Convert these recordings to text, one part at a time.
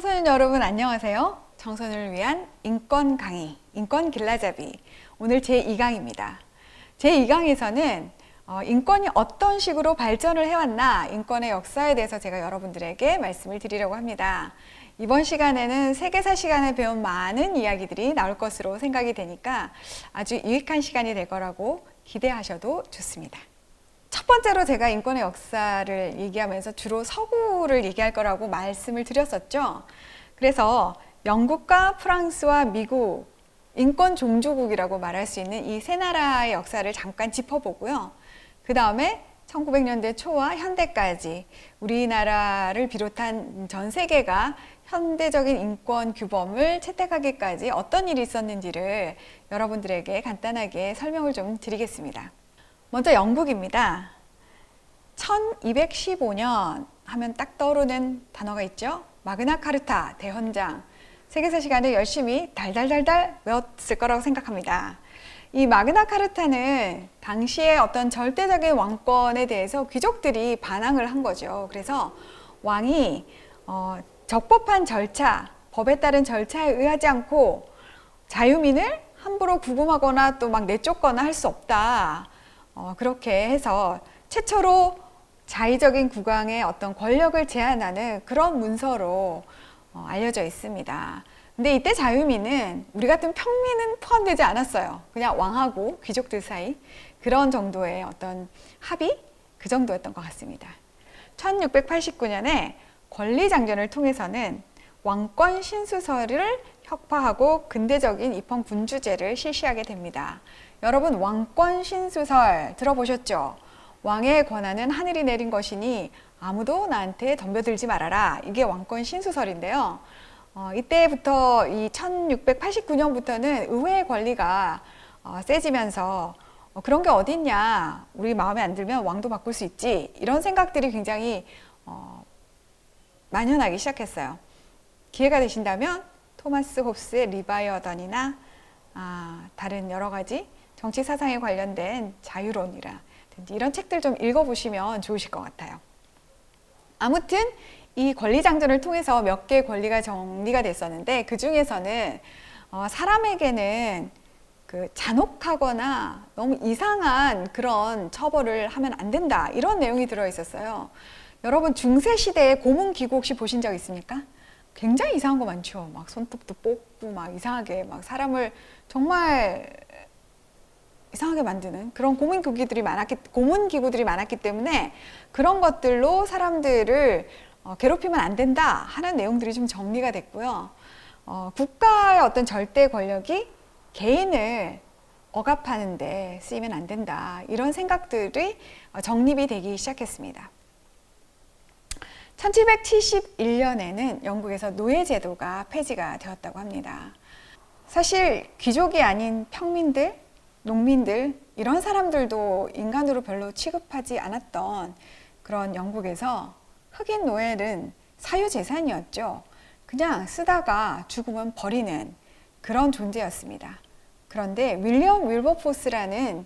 청소년 여러분 안녕하세요. 청소년을 위한 인권 강의, 인권 길라잡이. 오늘 제2강입니다. 제2강에서는 인권이 어떤 식으로 발전을 해왔나, 인권의 역사에 대해서 제가 여러분들에게 말씀을 드리려고 합니다. 이번 시간에는 세계사 시간에 배운 많은 이야기들이 나올 것으로 생각이 되니까 아주 유익한 시간이 될 거라고 기대하셔도 좋습니다. 첫 번째로 제가 인권의 역사를 얘기하면서 주로 서구를 얘기할 거라고 말씀을 드렸었죠. 그래서 영국과 프랑스와 미국, 인권 종주국이라고 말할 수 있는 이 세 나라의 역사를 잠깐 짚어보고요. 그 다음에 1900년대 초와 현대까지 우리나라를 비롯한 전 세계가 현대적인 인권 규범을 채택하기까지 어떤 일이 있었는지를 여러분들에게 간단하게 설명을 좀 드리겠습니다. 먼저 영국입니다. 1215년 하면 딱 떠오르는 단어가 있죠. 마그나 카르타, 대헌장. 세계사 시간에 열심히 달달달달 외웠을 거라고 생각합니다. 이 마그나 카르타는 당시에 어떤 절대적인 왕권에 대해서 귀족들이 반항을 한 거죠. 그래서 왕이 적법한 절차, 법에 따른 절차에 의하지 않고 자유민을 함부로 구금하거나 또 막 내쫓거나 할 수 없다. 그렇게 해서 최초로 자의적인 국왕의 어떤 권력을 제한하는 그런 문서로 알려져 있습니다. 근데 이때 자유민은 우리 같은 평민은 포함되지 않았어요. 그냥 왕하고 귀족들 사이 그런 정도의 어떤 합의, 그 정도였던 것 같습니다. 1689년에 권리장전을 통해서는 왕권 신수설을 혁파하고 근대적인 입헌군주제를 실시하게 됩니다. 여러분, 왕권 신수설 들어보셨죠? 왕의 권한은 하늘이 내린 것이니 아무도 나한테 덤벼들지 말아라. 이게 왕권 신수설인데요. 이때부터 이 1689년부터는 의회의 권리가 세지면서 그런 게 어딨냐, 우리 마음에 안 들면 왕도 바꿀 수 있지, 이런 생각들이 굉장히 만연하기 시작했어요. 기회가 되신다면 토마스 홉스의 리바이어던이나 다른 여러 가지 정치 사상에 관련된 자유론이라 이런 책들 좀 읽어보시면 좋으실 것 같아요. 아무튼 이 권리장전을 통해서 몇 개의 권리가 정리가 됐었는데 그 중에서는 사람에게는 그 잔혹하거나 너무 이상한 그런 처벌을 하면 안 된다, 이런 내용이 들어있었어요. 여러분, 중세시대의 고문기구 혹시 보신 적 있습니까? 굉장히 이상한 거 많죠. 막 손톱도 뽑고 막 이상하게 막 사람을 정말 이상하게 만드는 그런 고문기구들이 많았기 때문에 그런 것들로 사람들을 괴롭히면 안 된다 하는 내용들이 좀 정리가 됐고요. 국가의 어떤 절대 권력이 개인을 억압하는 데 쓰이면 안 된다, 이런 생각들이 정립이 되기 시작했습니다. 1771년에는 영국에서 노예제도가 폐지가 되었다고 합니다. 사실 귀족이 아닌 평민들, 농민들, 이런 사람들도 인간으로 별로 취급하지 않았던 그런 영국에서 흑인 노예는 사유재산이었죠. 그냥 쓰다가 죽으면 버리는 그런 존재였습니다. 그런데 윌리엄 윌버포스라는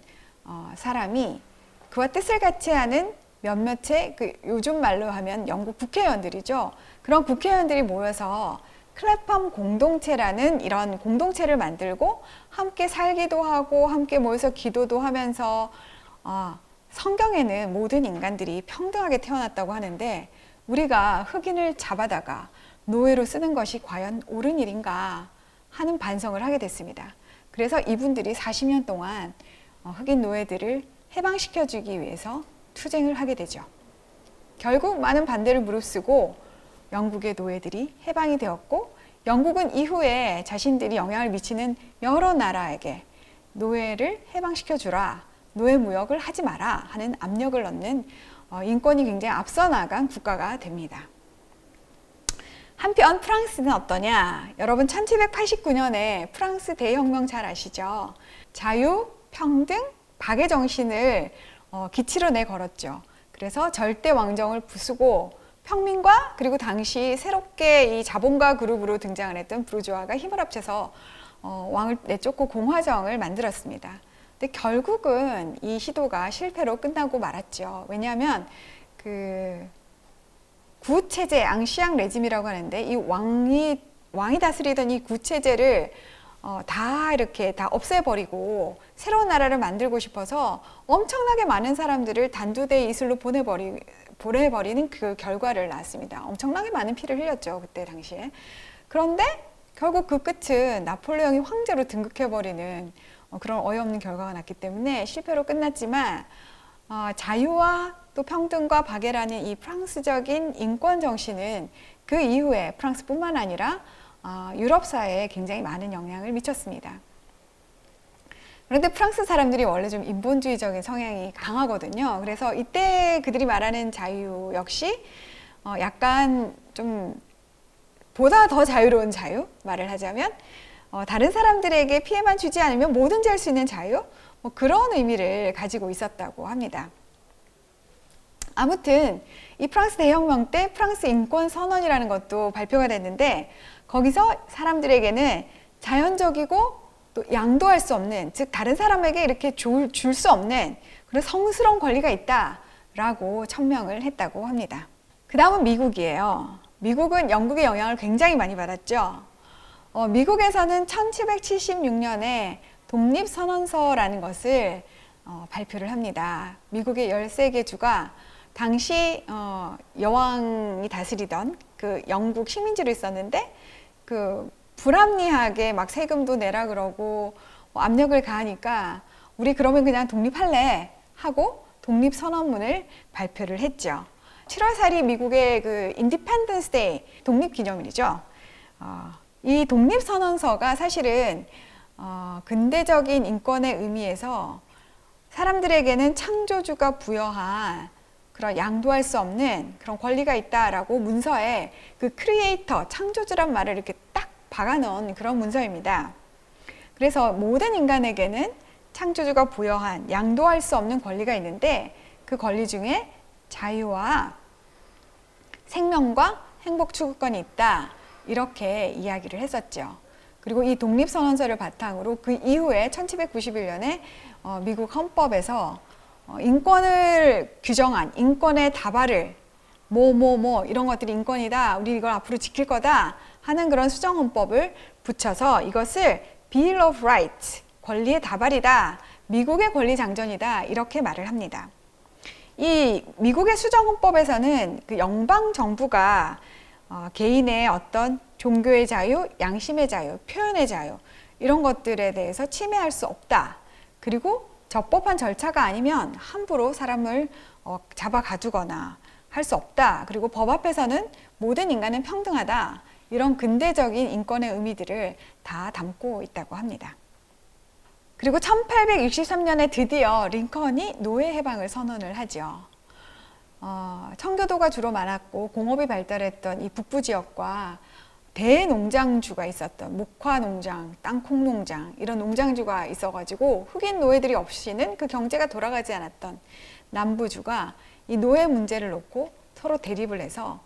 사람이 그와 뜻을 같이 하는 몇몇의 요즘 말로 하면 영국 국회의원들이죠. 그런 국회의원들이 모여서 클래팜 공동체라는 이런 공동체를 만들고 함께 살기도 하고 함께 모여서 기도도 하면서 성경에는 모든 인간들이 평등하게 태어났다고 하는데 우리가 흑인을 잡아다가 노예로 쓰는 것이 과연 옳은 일인가 하는 반성을 하게 됐습니다. 그래서 이분들이 40년 동안 흑인 노예들을 해방시켜주기 위해서 투쟁을 하게 되죠. 결국 많은 반대를 무릅쓰고 영국의 노예들이 해방이 되었고, 영국은 이후에 자신들이 영향을 미치는 여러 나라에게 노예를 해방시켜주라, 노예 무역을 하지 마라 하는 압력을 넣는 인권이 굉장히 앞서 나간 국가가 됩니다. 한편 프랑스는 어떠냐? 여러분, 1789년에 프랑스 대혁명 잘 아시죠? 자유, 평등, 박의 정신을 기치로 내걸었죠. 그래서 절대 왕정을 부수고 평민과 그리고 당시 새롭게 이 자본가 그룹으로 등장을 했던 부르주아가 힘을 합쳐서 왕을 내쫓고 공화정을 만들었습니다. 근데 결국은 이 시도가 실패로 끝나고 말았죠. 왜냐하면 구체제, 앙시앙 레짐이라고 하는데 이 왕이 다스리던 이 구체제를 다 이렇게 다 없애버리고 새로운 나라를 만들고 싶어서 엄청나게 많은 사람들을 단두대의 이슬로 보내버리는 그 결과를 낳았습니다. 엄청나게 많은 피를 흘렸죠, 그때 당시에. 그런데 결국 그 끝은 나폴레옹이 황제로 등극해버리는 그런 어이없는 결과가 났기 때문에 실패로 끝났지만 자유와 또 평등과 박애라는 이 프랑스적인 인권 정신은 그 이후에 프랑스뿐만 아니라 유럽 사회에 굉장히 많은 영향을 미쳤습니다. 그런데 프랑스 사람들이 원래 좀 인본주의적인 성향이 강하거든요. 그래서 이때 그들이 말하는 자유 역시 약간 좀 보다 더 자유로운 자유, 말을 하자면 다른 사람들에게 피해만 주지 않으면 뭐든지 할 수 있는 자유, 뭐 그런 의미를 가지고 있었다고 합니다. 아무튼 이 프랑스 대혁명 때 프랑스 인권 선언이라는 것도 발표가 됐는데 거기서 사람들에게는 자연적이고 또 양도할 수 없는, 즉 다른 사람에게 이렇게 줄 수 없는 그런 성스러운 권리가 있다라고 천명을 했다고 합니다. 그 다음은 미국이에요. 미국은 영국의 영향을 굉장히 많이 받았죠. 미국에서는 1776년에 독립선언서라는 것을 발표를 합니다. 미국의 13개 주가 당시 여왕이 다스리던 그 영국 식민지로 있었는데 그 불합리하게 막 세금도 내라 그러고 압력을 가하니까 우리 그러면 그냥 독립할래 하고 독립선언문을 발표를 했죠. 7월 4일이 미국의 그 인디펜던스 데이, 독립기념일이죠. 이 독립선언서가 사실은 근대적인 인권의 의미에서 사람들에게는 창조주가 부여한 그런 양도할 수 없는 그런 권리가 있다라고 문서에 그 크리에이터, 창조주란 말을 이렇게 딱 박아놓은 그런 문서입니다. 그래서 모든 인간에게는 창조주가 부여한 양도할 수 없는 권리가 있는데 그 권리 중에 자유와 생명과 행복 추구권이 있다. 이렇게 이야기를 했었죠. 그리고 이 독립선언서를 바탕으로 그 이후에 1791년에 미국 헌법에서 인권을 규정한 인권의 다발을 이런 것들이 인권이다. 우리 이걸 앞으로 지킬 거다 하는 그런 수정헌법을 붙여서 이것을 Bill of Rights, 권리의 다발이다. 미국의 권리 장전이다. 이렇게 말을 합니다. 이 미국의 수정헌법에서는 그 영방 정부가 개인의 어떤 종교의 자유, 양심의 자유, 표현의 자유 이런 것들에 대해서 침해할 수 없다. 그리고 적법한 절차가 아니면 함부로 사람을 잡아 가두거나 할 수 없다. 그리고 법 앞에서는 모든 인간은 평등하다. 이런 근대적인 인권의 의미들을 다 담고 있다고 합니다. 그리고 1863년에 드디어 링컨이 노예 해방을 선언을 하죠. 청교도가 주로 많았고 공업이 발달했던 이 북부 지역과 대농장주가 있었던 목화농장, 땅콩농장 이런 농장주가 있어가지고 흑인 노예들이 없이는 그 경제가 돌아가지 않았던 남부주가 이 노예 문제를 놓고 서로 대립을 해서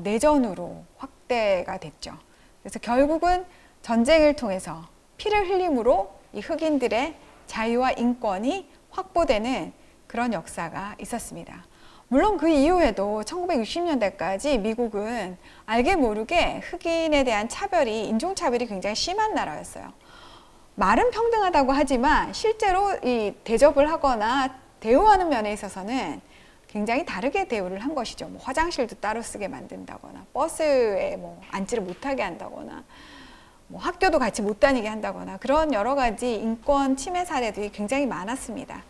내전으로 확대가 됐죠. 그래서 결국은 전쟁을 통해서 피를 흘림으로 이 흑인들의 자유와 인권이 확보되는 그런 역사가 있었습니다. 물론 그 이후에도 1960년대까지 미국은 알게 모르게 흑인에 대한 차별이, 인종차별이 굉장히 심한 나라였어요. 말은 평등하다고 하지만 실제로 이 대접을 하거나 대우하는 면에 있어서는 굉장히 다르게 대우를 한 것이죠. 뭐 화장실도 따로 쓰게 만든다거나, 버스에 뭐 앉지를 못하게 한다거나, 뭐 학교도 같이 못 다니게 한다거나 그런 여러 가지 인권 침해 사례들이 굉장히 많았습니다.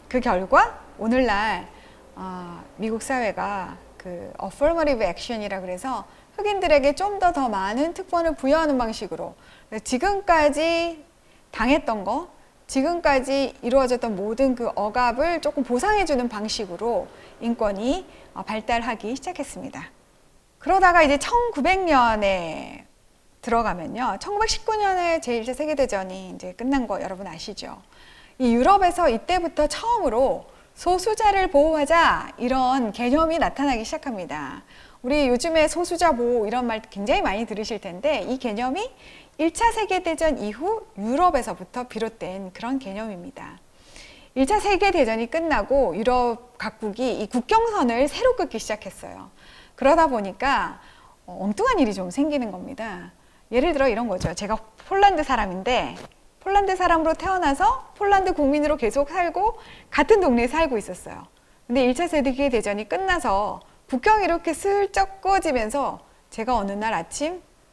그 결과 오늘날 미국 사회가 그 affirmative action이라 그래서 흑인들에게 좀 더 많은 특권을 부여하는 방식으로 지금까지 당했던 거, 지금까지 이루어졌던 모든 그 억압을 조금 보상해주는 방식으로 인권이 발달하기 시작했습니다. 그러다가 이제 1900년에 들어가면요. 1919년에 제1차 세계대전이 이제 끝난 거 여러분 아시죠? 이 유럽에서 이때부터 처음으로 소수자를 보호하자 이런 개념이 나타나기 시작합니다. 우리 요즘에 소수자 보호 이런 말 굉장히 많이 들으실 텐데 이 개념이 1차 세계대전 이후 유럽에서부터 비롯된 그런 개념입니다. 1차 세계대전이 끝나고 유럽 각국이 이 국경선을 새로 긋기 시작했어요. 그러다 보니까 엉뚱한 일이 좀 생기는 겁니다. 예를 들어 이런 거죠. 제가 폴란드 사람인데 폴란드 사람으로 태어나서 폴란드 국민으로 계속 살고 같은 동네에 살고 있었어요. 근데 1차 세계대전이 끝나서 국경이 이렇게 슬쩍 꺼지면서 제가 어느 날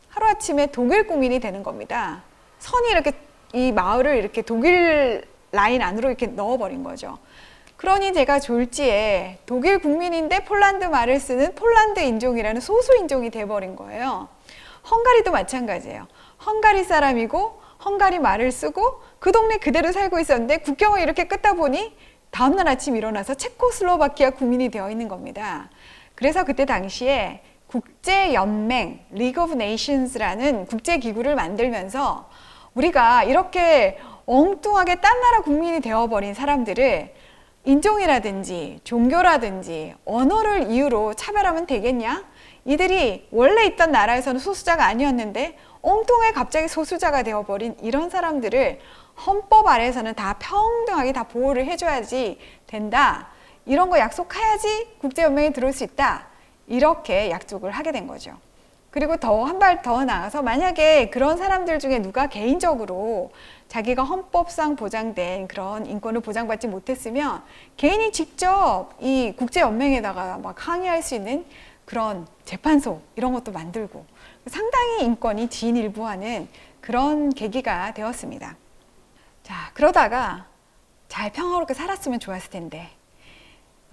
하루아침에 독일 국민이 되는 겁니다. 선이 이렇게 이 마을을 이렇게 독일 라인 안으로 이렇게 넣어버린 거죠. 그러니 제가 졸지에 독일 국민인데 폴란드 말을 쓰는 폴란드 인종이라는 소수 인종이 돼버린 거예요. 헝가리도 마찬가지예요. 헝가리 사람이고 헝가리 말을 쓰고 그 동네 그대로 살고 있었는데 국경을 이렇게 끊다 보니 다음날 아침 일어나서 체코슬로바키아 국민이 되어 있는 겁니다. 그래서 그때 당시에 국제연맹, League of Nations라는 국제기구를 만들면서 우리가 이렇게 엉뚱하게 딴 나라 국민이 되어버린 사람들을 인종이라든지 종교라든지 언어를 이유로 차별하면 되겠냐? 이들이 원래 있던 나라에서는 소수자가 아니었는데 엉뚱하게 갑자기 소수자가 되어버린 이런 사람들을 헌법 아래에서는 다 평등하게 다 보호를 해줘야지 된다. 이런 거 약속해야지 국제연맹에 들어올 수 있다. 이렇게 약속을 하게 된 거죠. 그리고 더 한 발 더 나아가서 만약에 그런 사람들 중에 누가 개인적으로 자기가 헌법상 보장된 그런 인권을 보장받지 못했으면 개인이 직접 이 국제연맹에다가 막 항의할 수 있는 그런 재판소 이런 것도 만들고 상당히 인권이 진일보하는 그런 계기가 되었습니다. 자, 그러다가 잘 평화롭게 살았으면 좋았을 텐데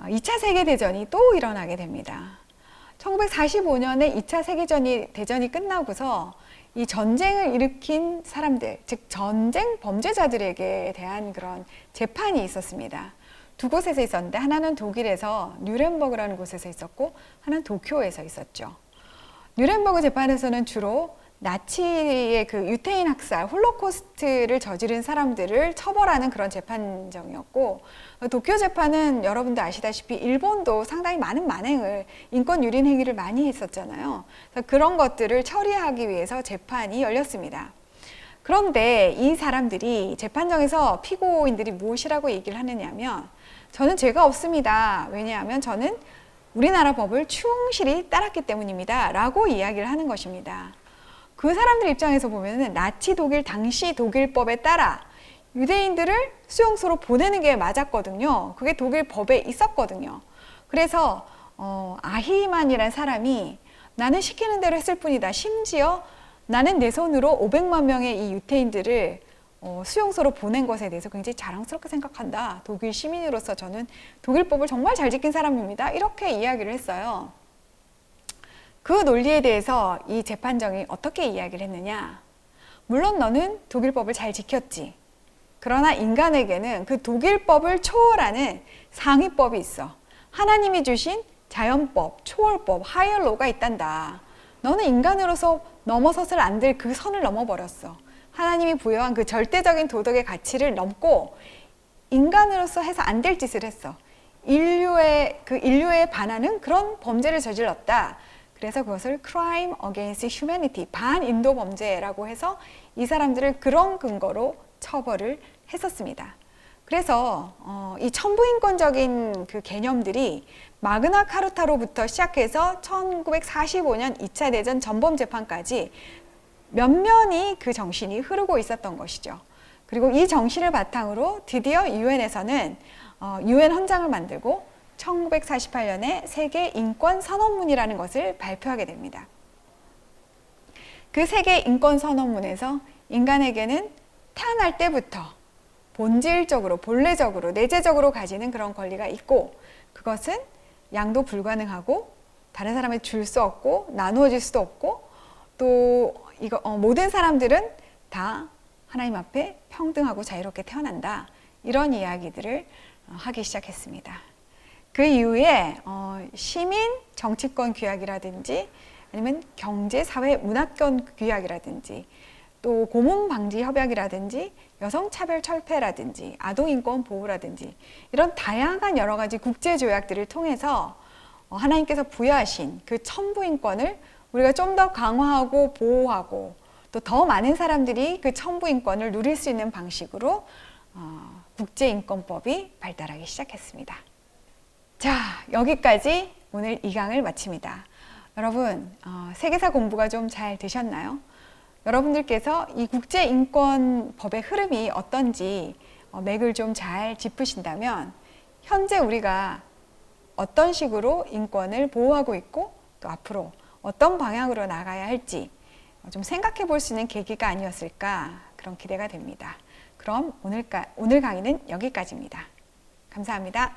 2차 세계대전이 또 일어나게 됩니다. 1945년에 2차 세계대전이 끝나고서 이 전쟁을 일으킨 사람들, 즉 전쟁 범죄자들에게 대한 그런 재판이 있었습니다. 두 곳에서 있었는데 하나는 독일에서 뉴렌버그라는 곳에서 있었고 하나는 도쿄에서 있었죠. 뉴렌버그 재판에서는 주로 나치의 그 유태인 학살, 홀로코스트를 저지른 사람들을 처벌하는 그런 재판정이었고 도쿄 재판은 여러분도 아시다시피 일본도 상당히 많은 만행을 인권 유린 행위를 많이 했었잖아요. 그래서 그런 것들을 처리하기 위해서 재판이 열렸습니다. 그런데 이 사람들이 재판정에서 피고인들이 무엇이라고 얘기를 하느냐면 저는 죄가 없습니다. 왜냐하면 저는 우리나라 법을 충실히 따랐기 때문입니다. 라고 이야기를 하는 것입니다. 그 사람들 입장에서 보면은 나치 독일 당시 독일법에 따라 유대인들을 수용소로 보내는 게 맞았거든요. 그게 독일 법에 있었거든요. 그래서 아히만이라는 사람이 나는 시키는 대로 했을 뿐이다. 심지어 나는 내 손으로 500만 명의 이 유태인들을 수용소로 보낸 것에 대해서 굉장히 자랑스럽게 생각한다. 독일 시민으로서 저는 독일법을 정말 잘 지킨 사람입니다. 이렇게 이야기를 했어요. 그 논리에 대해서 이 재판정이 어떻게 이야기를 했느냐. 물론 너는 독일법을 잘 지켰지. 그러나 인간에게는 그 독일법을 초월하는 상위법이 있어. 하나님이 주신 자연법, 초월법, 하이어로가 있단다. 너는 인간으로서 넘어서서는 안 될 그 선을 넘어버렸어. 하나님이 부여한 그 절대적인 도덕의 가치를 넘고 인간으로서 해서 안 될 짓을 했어. 인류에 반하는 그런 범죄를 저질렀다. 그래서 그것을 crime against humanity, 반인도 범죄라고 해서 이 사람들을 그런 근거로 처벌을 했었습니다. 그래서 이 천부인권적인 그 개념들이 마그나 카르타로부터 시작해서 1945년 2차 대전 전범재판까지 면면이 그 정신이 흐르고 있었던 것이죠. 그리고 이 정신을 바탕으로 드디어 유엔에서는 유엔 헌장을 만들고 1948년에 세계 인권 선언문이라는 것을 발표하게 됩니다. 그 세계 인권 선언문에서 인간에게는 태어날 때부터 본질적으로, 본래적으로, 내재적으로 가지는 그런 권리가 있고 그것은 양도 불가능하고 다른 사람에게 줄 수 없고 나누어질 수도 없고 또 모든 사람들은 다 하나님 앞에 평등하고 자유롭게 태어난다. 이런 이야기들을 하기 시작했습니다. 그 이후에 시민 정치권 규약이라든지 아니면 경제, 사회, 문화권 규약이라든지 또 고문 방지 협약이라든지 여성 차별 철폐라든지 아동 인권 보호라든지 이런 다양한 여러 가지 국제 조약들을 통해서 하나님께서 부여하신 그 천부 인권을 우리가 좀 더 강화하고 보호하고 또 더 많은 사람들이 그 천부 인권을 누릴 수 있는 방식으로 국제인권법이 발달하기 시작했습니다. 자, 여기까지 오늘 2강을 마칩니다. 여러분, 세계사 공부가 좀 잘 되셨나요? 여러분들께서 이 국제인권법의 흐름이 어떤지 맥을 좀 잘 짚으신다면 현재 우리가 어떤 식으로 인권을 보호하고 있고 또 앞으로 어떤 방향으로 나가야 할지 좀 생각해 볼 수 있는 계기가 아니었을까 그런 기대가 됩니다. 그럼 오늘 강의는 여기까지입니다. 감사합니다.